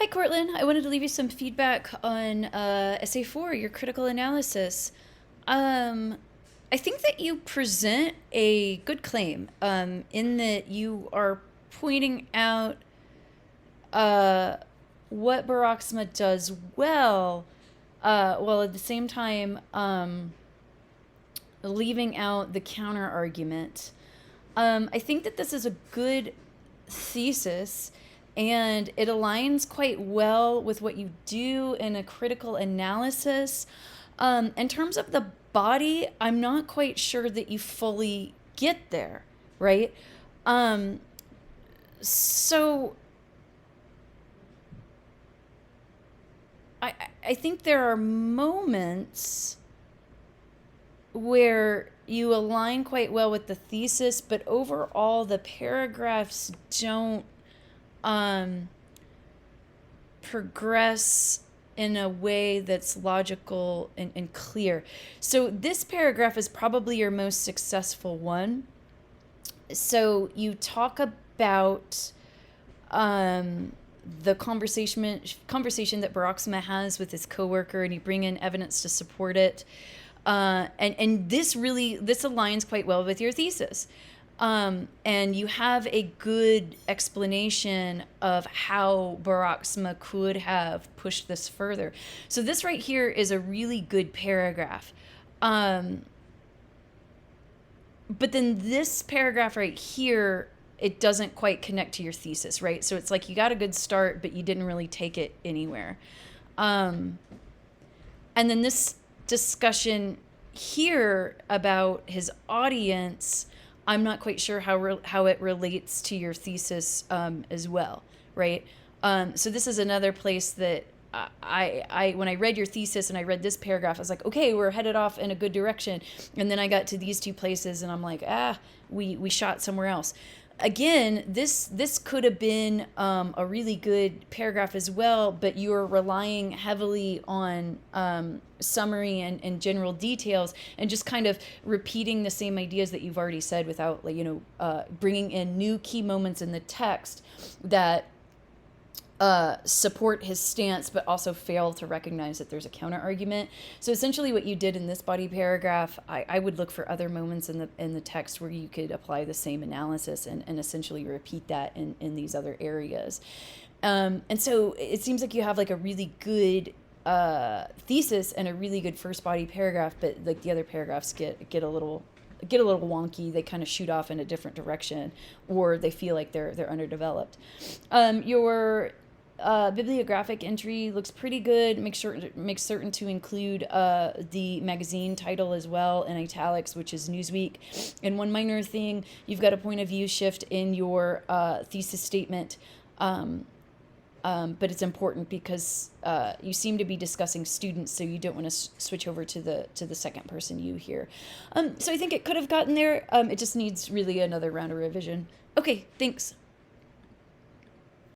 Hi, Cortland. I wanted to leave you some feedback on SA4, your critical analysis. Um, I think that you present a good claim in that you are pointing out uh, what Baroxma does well, while at the same time leaving out the counter argument. I think that this is a good thesis and it aligns quite well with what you do in a critical analysis. In terms of the body, I'm not quite sure that you fully get there, right? Um, so I, I think there are moments where you align quite well with the thesis, but overall the paragraphs don't um, progress in a way that's logical and clear. So this paragraph is probably your most successful one. So you talk about um, the conversation that Baroxma has with his coworker, and you bring in evidence to support it. And this aligns quite well with your thesis. And you have a good explanation of how Baroxma could have pushed this further. So this right here is a really good paragraph. But then this paragraph right here, it doesn't quite connect to your thesis, right? So it's like you got a good start, but you didn't really take it anywhere. And then this discussion here about his audience, I'm not quite sure how it relates to your thesis as well, right? So this is another place that I when I read your thesis and I read this paragraph, I was like, okay, we're headed off in a good direction. And then I got to these two places and I'm like, we shot somewhere else. Again, this could have been a really good paragraph as well, but you're relying heavily on summary and general details and just kind of repeating the same ideas that you've already said without, like, bringing in new key moments in the text that support his stance, but also fail to recognize that there's a counter argument. So essentially, what you did in this body paragraph, I would look for other moments in the text where you could apply the same analysis and essentially repeat that in these other areas. And so it seems like you have like a really good thesis and a really good first body paragraph, but like the other paragraphs get a little wonky. They kind of shoot off in a different direction, or they feel like they're underdeveloped. Your bibliographic entry looks pretty good. Make certain to include the magazine title as well in italics, which is Newsweek. And one minor thing, you've got a point of view shift in your thesis statement. But it's important because you seem to be discussing students, so you don't want to switch over to the second person you here. So I think it could have gotten there. It just needs really another round of revision. Okay, thanks.